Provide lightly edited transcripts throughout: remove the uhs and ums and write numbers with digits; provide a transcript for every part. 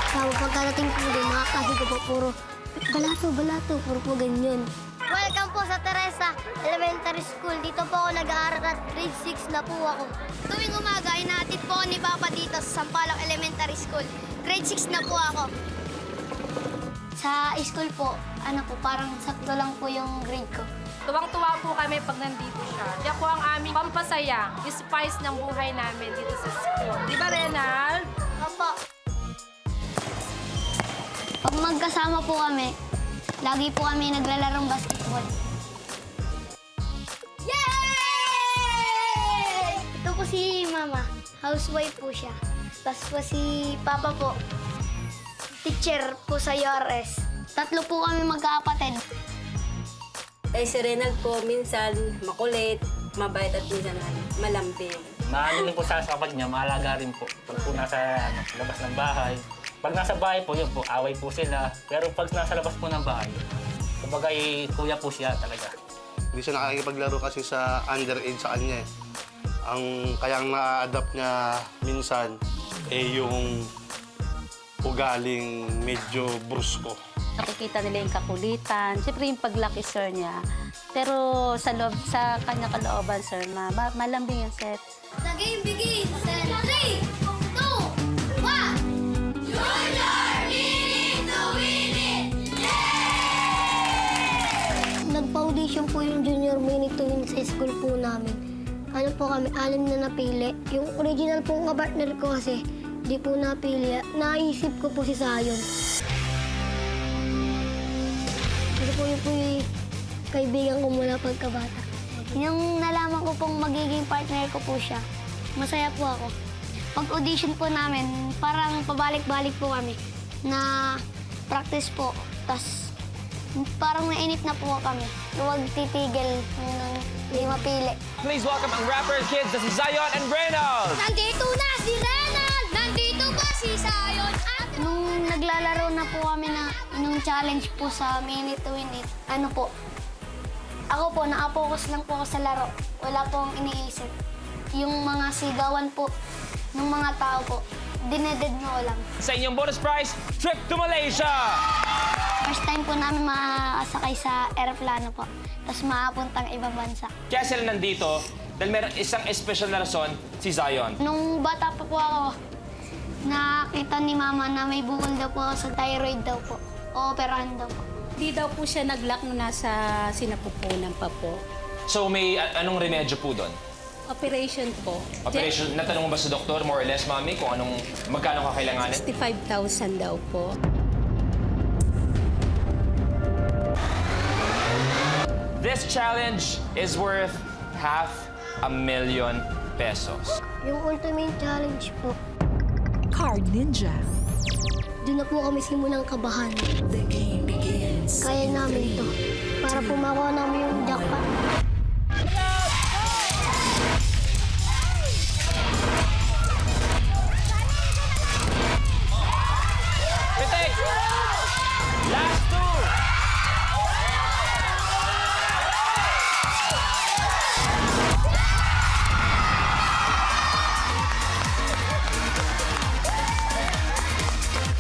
Pagkadating po doon, mga kasi ko po, puro balato, puro po ganyan. Welcome po sa Teresa Elementary School. Dito po ako nag-aaral at grade 6 na po ako. Tuwing umaga, inaatid po ni Papa dito sa Sampaloc Elementary School. Grade 6 na po ako. Sa school po, parang sakto lang po yung grade ko. Tuwang-tuwa po kami pag nandito siya. Siya po ang aming pampasaya, yung spice ng buhay namin dito sa school. Di ba, Renal? Opo. Pag magkasama po kami, lagi po kami naglalarong basketball. Yay! Ito po si Mama. Housewife po siya. Tapos po si Papa po, teacher po sa URS. Tatlo po kami magkakapatid. Eh, si Renal po, minsan makulit, mabait at minsan malambing. Maano rin po sa kapatid niya, maalaga rin po. Pag po nasa labas ng bahay. Pag nasa bahay po, yun po, away po sila. Pero pag nasa labas po ng bahay, kumbaga kuya po siya talaga. Hindi siya nakakipaglaro kasi sa underage sa kanya eh. Ang kayang na-adapt niya minsan yung ugaling medyo brusko. Nakikita nila yung kakulitan, siyempre yung paglaki sir niya. Pero sa loob, sa kanya kalooban sir, malambing yan sir. The game begins in 3, 2, 1! Junior, in to win it! Nagpa-audition po yung junior minute to win sa school po namin. Ano po kami, 6 na napili. Yung original pong kapartner ko kasi, di po napili. Naisip ko po si Sayon. Ito po yung kaibigan ko mula pagkabata. Yung nalaman ko pong magiging partner ko po siya, masaya po ako. Pag-audition po namin, parang pabalik-balik po kami na practice po. Tapos parang nainip na po kami. Huwag titigil hanggang hindi mapili. Please welcome ang rapper kids na si Zion and Reynolds! Nandito na si Renal! Nandito pa si Sayon! Nung naglalaro na po kami nung challenge po sa Minute to Win It, ako po, nakapokus lang po ako sa laro. Wala po akong iniisip. Yung mga sigawan po ng mga tao po, dineded ko lang. Sa inyong bonus prize, trip to Malaysia! First time po namin makakasakay sa aeroplano po. Tapos makapuntang ibang bansa. Kaya sila nandito dahil meron isang espesyal na rason, si Zion. Nung bata pa po ako, nakita ni Mama na may bukol daw po ako sa thyroid daw po. Ooperahan daw po. Di daw po siya nag-lock nung nasa sinapupunan pa po. So may anong remedyo po doon? Operation po. Operation, natanong mo ba sa doktor, more or less, mami, kung magkano kakailanganin? 65,000 daw po. This challenge is worth $500,000 pesos. Yung ultimate challenge po, Card Ninja. doon na po kami simulang kabahan. The game begins. Kaya namin to. Para po makuha namin yung jackpot. Pitik! Last two!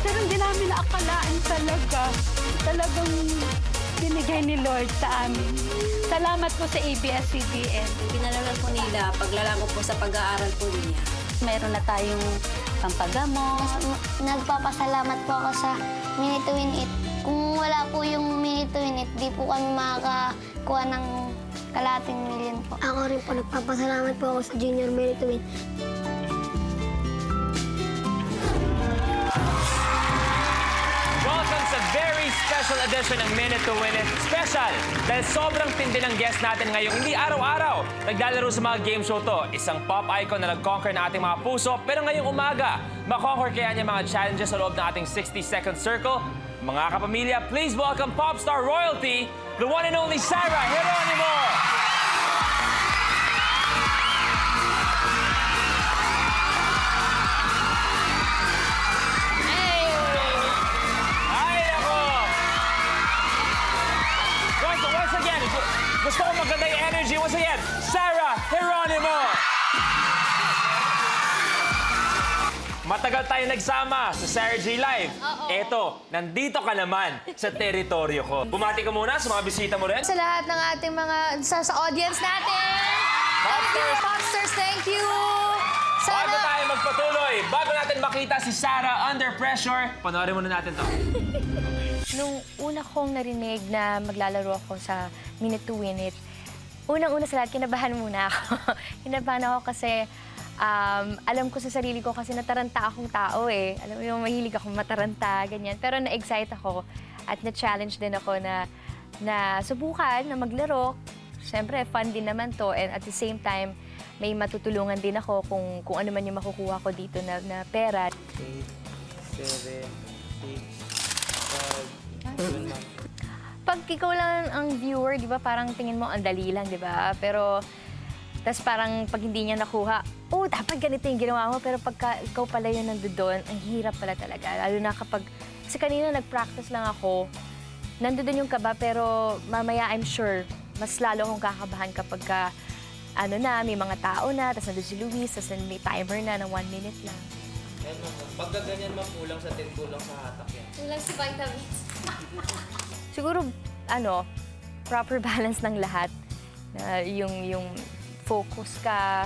Pero hindi namin naakalaan talagang binigay ni Lord sa amin. Salamat po sa ABS-CBN. Pinalalan po nila, paglalango po sa pag-aaral po niya. Meron na tayong pampagamot. Nagpapasalamat po ako sa Minute to Win It. Kung wala po yung Minute to Win It, di po kami makakakuha ng kalahating milyon po. Ako rin po, nagpapasalamat po ako sa Junior Minute to Win. Welcome sa very special edition ng Minute to Win It. Special! Dahil sobrang tindi ng guest natin ngayong hindi araw-araw naglalaro sa mga game show to. Isang pop icon na nag-conquer na ating mga puso. Pero ngayong umaga, makonquer kaya niya mga challenges sa loob ng ating 60-second circle. Mga kapamilya, please welcome pop star royalty, the one and only Sarah Geronimo! Ay, ako! Once again, gusto ko maganda yung energy. Once again, Sarah Geronimo! Matagal tayo nagsama sa Sarah J Live. Eto, nandito ka naman sa teritoryo ko. Bumati ka muna sa mga bisita mo rin. Sa lahat ng ating mga, sa audience natin. Popsters. Popsters, thank you. Bago tayo magpatuloy, bago natin makita si Sarah under pressure, panoorin muna natin to. Nung una kong narinig na maglalaro ako sa Minute to Win It, unang-una sa lahat, kinabahan muna ako. Kinabahan ako kasi alam ko sa sarili ko kasi nataranta akong tao eh. Alam mo yung mahilig akong mataranta, ganyan. Pero na-excite ako at na-challenge din ako na subukan na maglaro. Siyempre, fun din naman to. And at the same time, may matutulungan din ako kung ano man yung makukuha ko dito na pera. 8, 7, 6, 5. Pag ikaw lang ang viewer, di ba, parang tingin mo ang dali lang, di ba? Pero, tas parang pag hindi niya nakuha, oh, dapat ganito yung ginawa mo. Pero pagka ikaw pala yung nandoon, ang hirap pala talaga. Lalo na kapag, kasi kanina nag-practice lang ako, nandoon yung kaba, pero mamaya I'm sure, mas lalo akong kakabahan kapag may mga tao na, tas nandun si Luis, tas may timer na ng 1 minute lang. Pagka ganyan mapulang sa 10 kulang sa hatak yan. Kulang si vitamins. Siguro, proper balance ng lahat. Yung focus ka,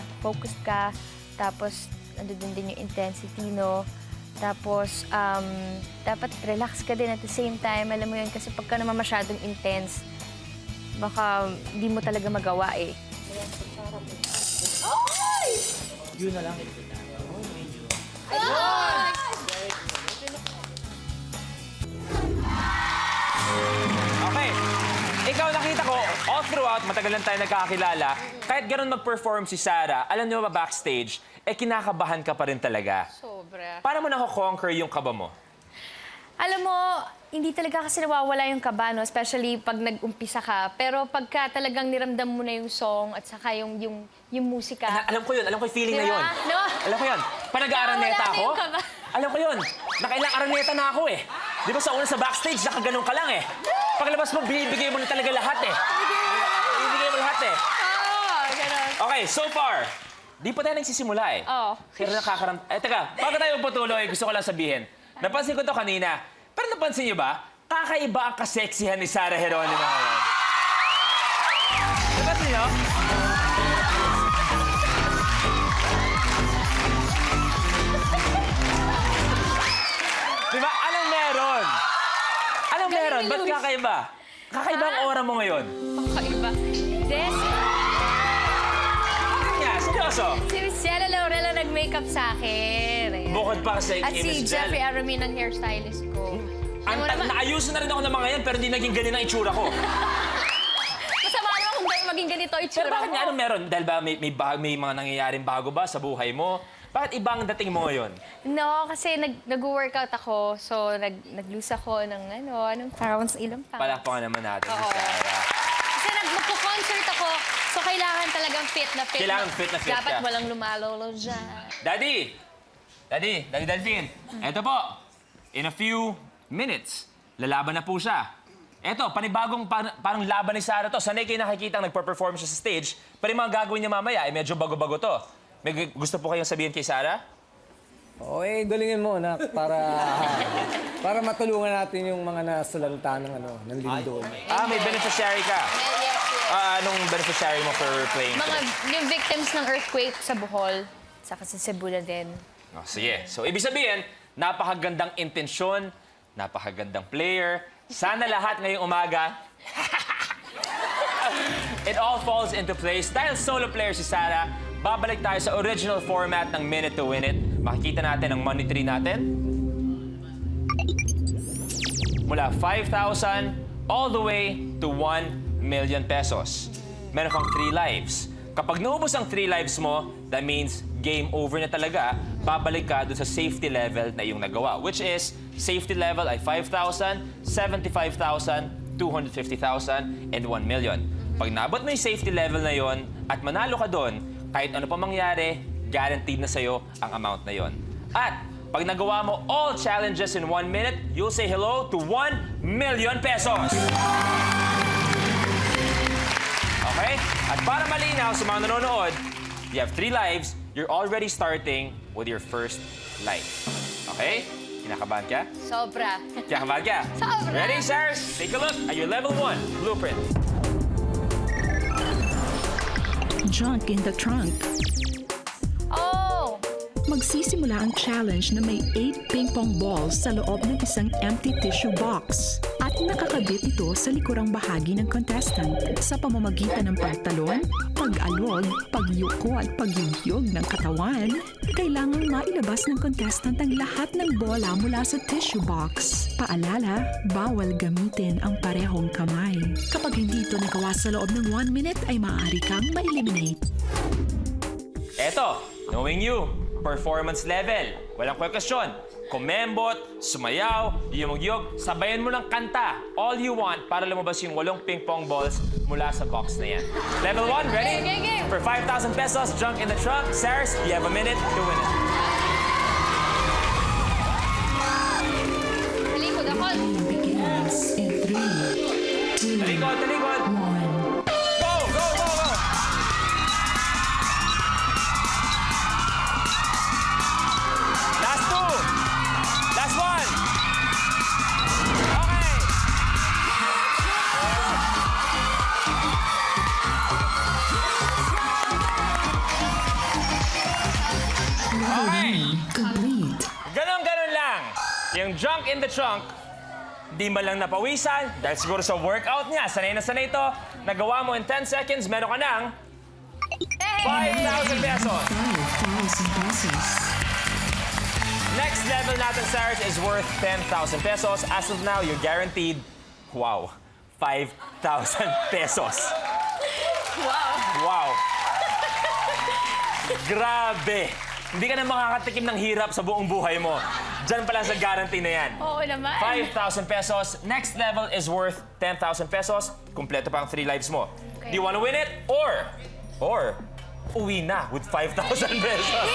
tapos andun din yung intensity, no? Tapos, dapat relax ka din at the same time. Alam mo yun, kasi pagka naman masyadong intense, baka di mo talaga magawa eh. Yun na lang. Okay. Ikaw nakita ko, all throughout, matagal lang tayo nagkakakilala, kahit ganun mag-perform si Sarah, alam niyo ba backstage, kinakabahan ka pa rin talaga. Sobra. Paano mo nako-conquer yung kaba mo? Alam mo, hindi talaga kasi nawawala yung kaba, no? Especially pag nag-umpisa ka. Pero pagka talagang niramdam mo na yung song at saka yung musika. Alam ko yun, alam ko yung feeling na Diba? yun. No? Alam ko yun. Pag nag-aaraneta Nawawala na ako, yung kaba. alam ko yun. Nakailang araneta na ako eh. Di ba sa una sa backstage, nakaganon ka lang eh. Paglabas mo, binibigay mo na talaga lahat eh. Binibigay mo lahat eh. Ganun. Okay, so far, di pa tayo nagsisimula eh. Oo. Pero teka, bago tayo patuloy, gusto ko lang sabihin. Napansin ko to kanina. Pero napansin niyo ba, kakaiba ang kaseksihan ni Sarah Geronimo ngayon. Napansin niyo? Diba? Anong meron? Anong meron? Ba't kakaiba? Kakaiba ang aura mo ngayon. Kakaiba. Des, Bakit nga? Seryoso? si Ciela Laurela nag-makeup sa akin. Ayan. Bukod pa kasi At kay si Miss Jeffrey Jel. Aramin ang hairstylist ko. Naayusin na rin ako ng mga yan, pero hindi naging ganun ang itsura ko. Masama naman kung dahil maging ganito Pero itsura bakit mo. nga anong meron? Dahil ba may mga nangyayaring bago ba sa buhay mo? Bakit ibang dating mo ngayon? No, kasi nag-workout ako. So, nag-lose ako ng anong parang ilang pa. Palakpakan naman natin si Oo. Sarah. Kasi magpo-concert ako. So, kailangan talagang fit na fit. Kailangan fit na fit Dapat ka. walang lumalolo dyan. Daddy Delphine, eto po. In a few minutes, lalaban na po siya. Eto, panibagong parang laban ni Sarah to. Sanay kayo nakikita nagpa-perform siya sa stage, pero yung mga gagawin niya mamaya, medyo bago-bago to. May gusto po kayong sabihin kay Sarah? Oo, galingin mo, anak, para matulungan natin yung mga nasalanta ng lindol. May beneficiary ka. Anong beneficiary mo for playing? Yung victims ng earthquake sa Bohol, saka sa Cebu na din. Oh, sige. So, ibig sabihin, napakagandang intensyon, napakagandang player. Sana lahat ngayong umaga, it all falls into place. Dahil solo player si Sarah, babalik tayo sa original format ng Minute to Win It. Makikita natin ang money tree natin. Mula 5,000 all the way to 1 million pesos. Meron kang 3 lives. Kapag naubos ang 3 lives mo, that means game over na talaga. Babalik ka dun sa safety level na iyong nagawa, which is safety level ay 5,000, 75,000, 250,000, and 1 million. Pag nabot mo yung safety level na yon at manalo ka doon, kahit ano pa mangyari, guaranteed na sa'yo ang amount na yon. At pag nagawa mo all challenges in 1 minute, you'll say hello to 1 million pesos. Okay? At para malinaw sa mga nanonood, you have 3 lives, you're already starting with your first life. Okay? Kinakabahan ka? Sobra. Kinakabahan ka? Sobra. Ready, Cyrus? Take a look at your level 1 blueprint. Junk in the trunk. Oh! Magsisimula ang challenge na may 8 ping-pong balls sa loob ng isang empty tissue box. At nakakabit ito sa likurang bahagi ng contestant sa pamamagitan ng pagtalon, pag-alog, pagyuko at pagyugyog ng katawan. Kailangang mailabas ng contestant ang lahat ng bola mula sa tissue box. Paalala, bawal gamitin ang parehong kamay. Kapag hindi ito nagawa sa loob ng 1 minute ay maaari kang ma-eliminate. Eto, knowing you, performance level. Walang kwestiyon. Kumembot, sumayaw, yumugyog, sabayan mo ng kanta. All you want para lumabas yung 8 ping-pong balls mula sa box na yan. Level 1, ready? Okay. For 5,000 pesos, junk in the trunk. Cyrus, you have a minute to win it. Talikod ako. Begins in 3, 2, Talikod, talikod. 1. Go, go, go, go! Last 2! Last 1! Okay! Okay! Complete. Ganon-ganon lang. Yung junk in the trunk, di ba lang napawisan? Dahil siguro sa workout niya, sanay na sanay ito. Nagawa mo in 10 seconds, meron ka ng 5,000 pesos. 5,000 pesos. Next level natin, Cyrus, is worth 10,000 pesos. As of now, you're guaranteed, wow, 5,000 pesos. Wow. Wow. Grabe. Hindi ka na makakatikim ng hirap sa buong buhay mo. Diyan pa lang sa guarantee na yan. Oo naman. 5,000 pesos. Next level is worth 10,000 pesos. Kumpleto pa ang 3 lives mo. Do you want to win it? Or, uwi na with 5,000 pesos.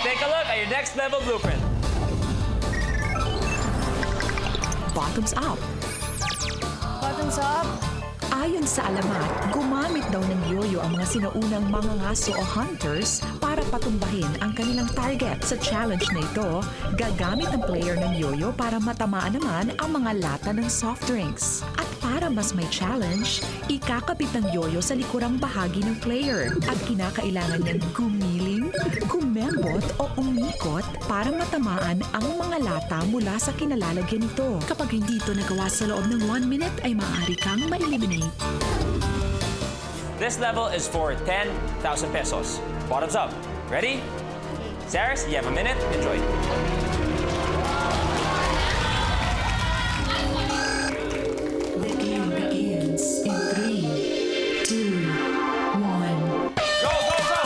Take a look at your next level blueprint. Bottoms up. Bottoms up. Ayon sa alamat, gumamit daw ng yoyo ang mga sinaunang mangangaso o hunters para patumbahin ang kanilang target. Sa challenge na ito, gagamit ang player ng yoyo para matamaan naman ang mga lata ng soft drinks. At para mas may challenge, ikakabit ng yoyo sa likurang bahagi ng player at kinakailangan niyang gumiling, kumembot o umikot para matamaan ang mga lata mula sa kinalalagyan nito. Kapag hindi ito nagawa sa loob ng 1 minute ay maaari kang ma-eliminate. This level is for 10,000 pesos. Bottoms up. Ready? Cyrus, you have a minute. Enjoy. The game begins in 3, 2, 1. Go, go, go!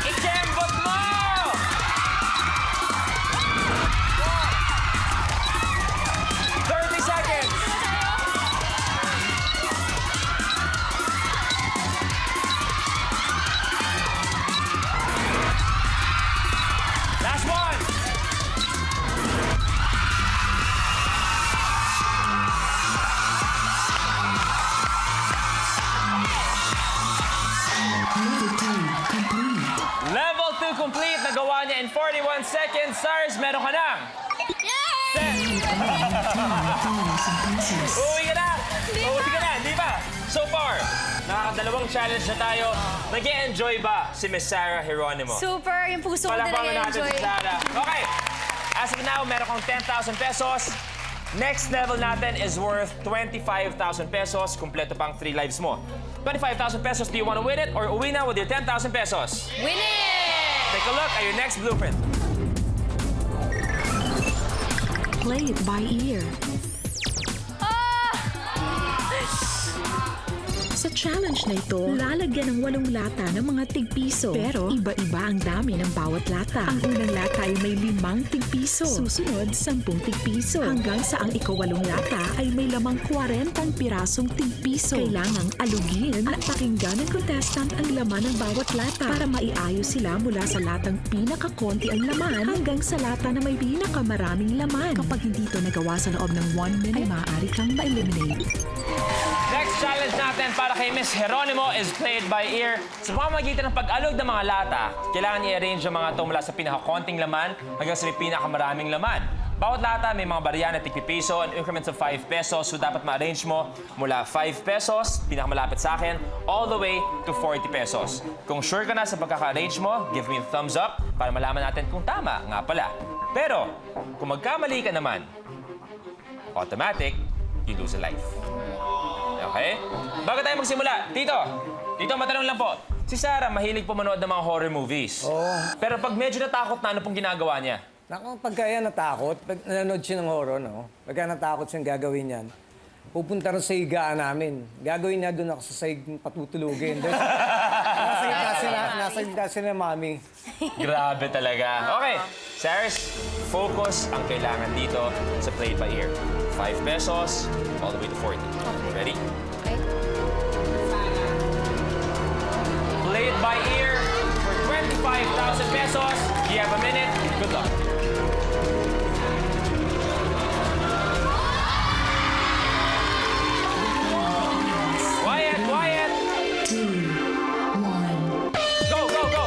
Ikembot mo! 30 seconds! Last one! Level 2 complete. Level 2 complete. Nagawa niya in 41 seconds. Cyrus, meron ka ng 10. 5,000 pesos. Uwi ka na! Uwi ka na, di ba? So far, nakakadalawang challenge na tayo. Nag-e-enjoy ba si Miss Sarah Geronimo? Super. Yung puso ko Palakpakan talaga natin enjoy. si Sarah. Okay. As of now, meron kang 10,000 pesos. Next level natin is worth 25,000 pesos. Kumpleto pang 3 lives mo. 25,000 pesos, do you want to win it or uwi na with your 10,000 pesos? Win it! Take a look at your next blueprint. Play it by ear. Sa challenge na ito, lalagyan ng 8 lata ng mga tigpiso. Pero iba-iba ang dami ng bawat lata. Ang unang lata ay may 5 tigpiso. Susunod, 10 tigpiso. Hanggang sa ang ika-8 lata ay may lamang 40 pirasong tigpiso. Kailangang alugin at pakinggan ng contestant ang laman ng bawat lata para maiayos sila mula sa latang pinakakonti ang laman hanggang sa lata na may pinakamaraming laman. Kapag hindi ito nagawa sa loob ng 1 minute, ay maaari kang ma-eliminate. Next challenge natin para kay Miss Geronimo is played by ear. Sa pamamagitan ng pag-alog ng mga lata, kailangan i-arrange ang mga ito mula sa pinakakonting laman hanggang sa may pinakamaraming laman. Bawat lata may mga barya na tig-piso and increments of 5 pesos. So dapat ma-arrange mo mula 5 pesos, pinakamalapit sa akin, all the way to 40 pesos. Kung sure ka na sa pagkaka-arrange mo, give me a thumbs up para malaman natin kung tama nga pala. Pero kung magkamali ka naman, automatic, you lose a life. Okay? Bago tayo magsimula, Tito, matanong lang po. Si Sarah, mahilig po manood ng mga horror movies. Oo. Pero pag medyo natakot na, ano pong ginagawa niya? Naku, pagka yan natakot, pag nanonood siya ng horror, no? Pagka natakot siyang gagawin yan, pupunta rin sa higaan namin. Gagawin niya doon ako sa sahig patutulugin. Nasa gitna sila ng mami. Grabe talaga. Okay, Saris, focus ang kailangan dito sa play by ear. 5 pesos, all the way to 40. Ready? Okay. Play it by ear for 25,000 pesos. You have a minute. Good luck. Quiet, quiet. 2, 1. Go, go, go.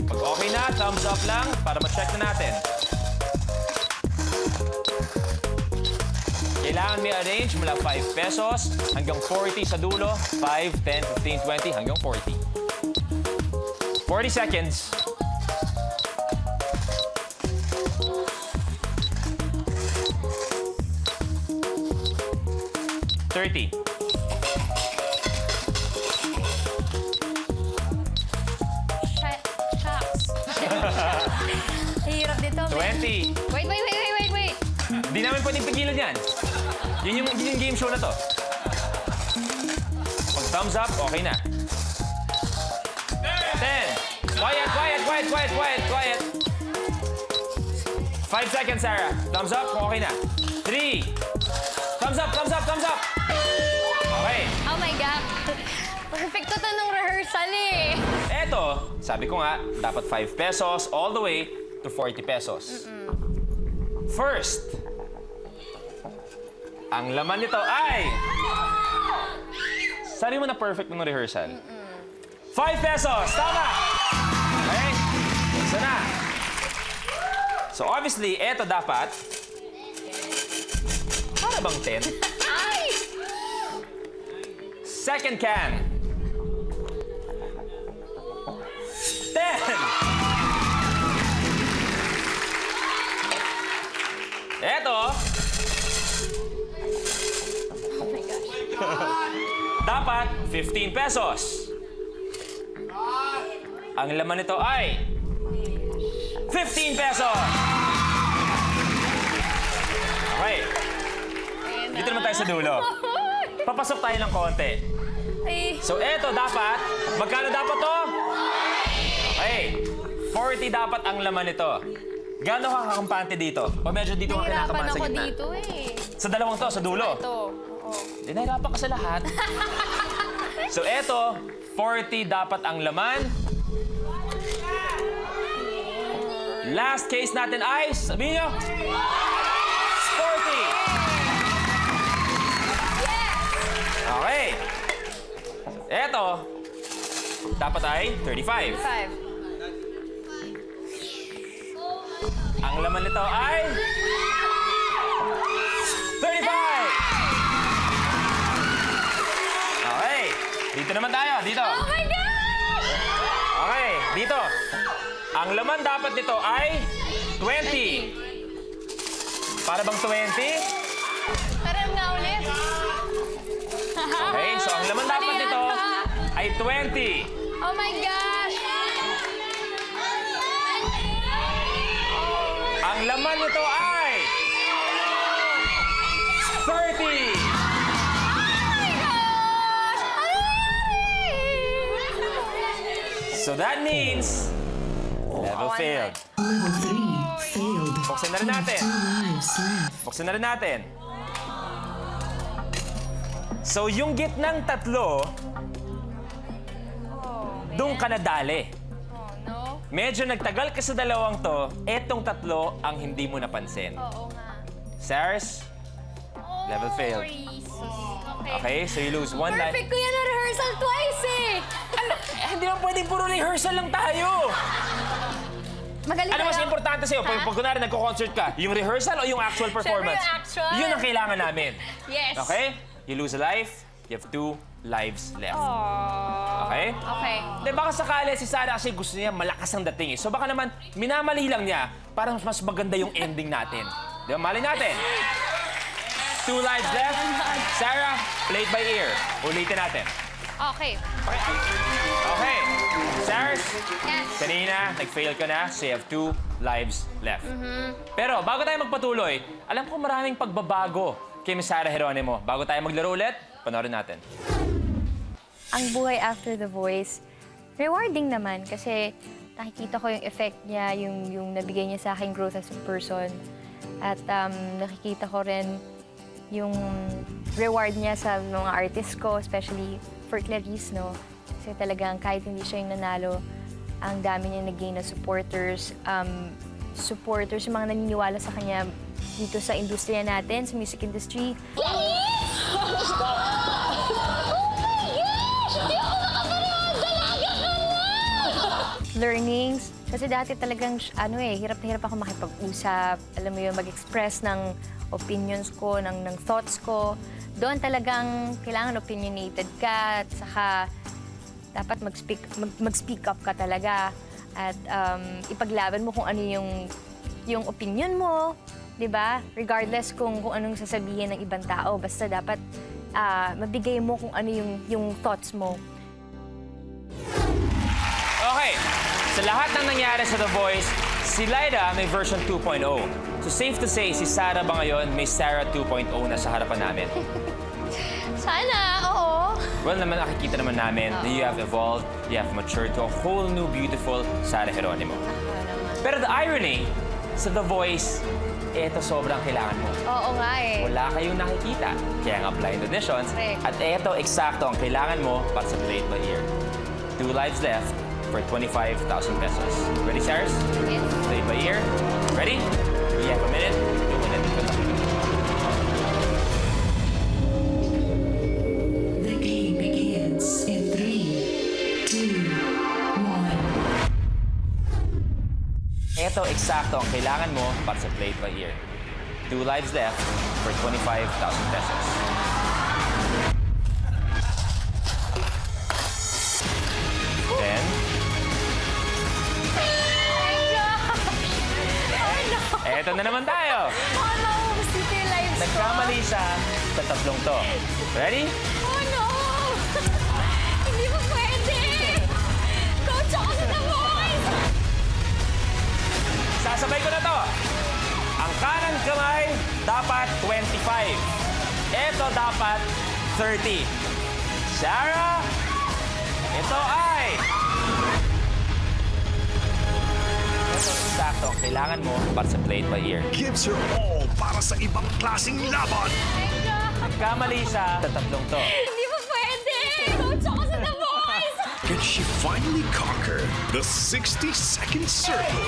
Pag okay na, thumbs up lang para ma-check na natin. Kailangan may arrange mula 5 pesos hanggang 40 sa dulo. 5, 10, 15, 20 hanggang 40. 40 seconds. $30. Shucks. Hirap dito. 20. Wait. Di namin pwedeng pigilan yan. Yun yung game show na to. Pag thumbs up, okay na. 10. Quiet. 5 seconds, Sarah. Thumbs up, okay na. 3. Thumbs up. Okay. Oh my God. Perfecto to nung rehearsal eh. Eto, sabi ko nga, dapat 5 pesos all the way to 40 pesos. First, ang laman nito ay... Sabi mo na perfect nung rehearsal. 5 pesos! Tama! Okay? Isa na. So obviously, eto dapat... Para bang 10? Ay! Second can. 10! Eto. Oh my gosh. Dapat 15 pesos. Ang laman nito ay 15 pesos. Okay. Dito naman tayo sa dulo. Papasok tayo ng konti. Ay. So eto dapat, magkano dapat to? Okay. 40 dapat ang laman nito. Gaano ka kakampante dito? O medyo dito ka Nahirapan kinakabahan sa ako gitna? dito eh. Sa dalawang to, sa dulo? Ito. Di nahirapan ka sa lahat. So eto, 40 dapat ang laman. Last case natin ay, sabihin nyo, 40! Okay. Eto, dapat ay 35. 5. Ang laman nito ay 35! Okay. Dito naman tayo. Dito. Oh my God! Okay. Dito. Ang laman dapat nito ay 20. Para bang 20? Parang nga ulit. Okay. So, ang laman dapat nito ay 20. Oh my gosh! Ang laman nito ay So that means, level failed. Level 3 failed. Buksan na rin natin. 2 lives left. Buksan na rin natin. So yung gitnang tatlo, doon ka nadali. Medyo nagtagal ka sa dalawang to, etong tatlo ang hindi mo napansin. Oo nga. Sars, level failed. Okay, so you lose 1 life. Perfect ko yan na rehearsal twice eh! Hindi naman pwedeng puro rehearsal lang tayo. Magaling Ano mas kayo. importante sa'yo? Pag kunwari nagko-concert ka, yung rehearsal o yung actual performance? yung actual. Yun ang kailangan namin. Yes. Okay? You lose a life, you have 2 lives left. Okay? Okay. Di baka sakali si Sarah kasi gusto niya malakas ang dating eh. So baka naman minamali lang niya para mas maganda yung ending natin. Di ba? Mali natin. 2 lives left. Sarah, play it by ear. Ulitin natin. Okay. Okay. Sars, Yes. kanina nag-fail ka na, so you have 2 lives left. Pero bago tayo magpatuloy, alam ko maraming pagbabago kay Miss Sarah Geronimo. Bago tayo maglaro ulit, panoorin natin. Ang buhay after The Voice, rewarding naman kasi nakikita ko yung effect niya, yung nabigay niya sa aking growth as a person. At nakikita ko rin yung reward niya sa mga artists ko, especially for Clarice, no? Kasi talagang kahit hindi siya yung nanalo, ang dami niya nag-gain na supporters, yung mga naniniwala sa kanya dito sa industriya natin, sa music industry. Learnings. Kasi dati talagang, hirap na hirap ako makipag-usap. Alam mo yun, mag-express ng opinions ko, ng thoughts ko. Doon talagang kailangan opinionated ka, at saka dapat mag-speak up ka talaga. At ipaglaban mo kung ano yung opinion mo, di ba? Regardless kung anong sasabihin ng ibang tao. Basta dapat mabigay mo kung ano yung thoughts mo. Okay. Sa lahat ng nangyari sa The Voice, si Lyda may version 2.0. So safe to say, si Sarah ba ngayon may Sarah 2.0 na sa harapan namin? Sana, oo. Well, nakikita naman namin that you have evolved, you have matured to a whole new beautiful Sarah Geronimo. Pero the irony sa The Voice, eto sobrang kailangan mo. Oo nga eh. Wala kayong nakikita, kaya nga blind auditions. Correct. At eto eksakto ang kailangan mo para sa Play It By Ear. 2 lives left for 25,000 pesos. Ready, Sarah? Yes. Play It By Ear. Ready? We have a minute. 2 minutes. Good luck. The game begins in 3, 2, 1. Ito eksakto ang kailangan mo para sa Play It By Ear. 2 lives left for 25,000 pesos. Then, eto na naman tayo. Oh no, city lives ko. Nagkamali siya sa tatlong to. Ready? Oh no! Hindi mo pwede! Coach ako sa The Voice! Sasabay ko na to. Ang kanan kamay dapat 25. Ito dapat 30. Sarah, ito ay... Ito eksakto ang kailangan mo para sa Play It By Ear. Gives her all para sa ibang klaseng laban. Nagkamali siya sa tatlong to. Hindi mo pwede! Coach ako sa The Voice! Can she finally conquer the 60-second circle?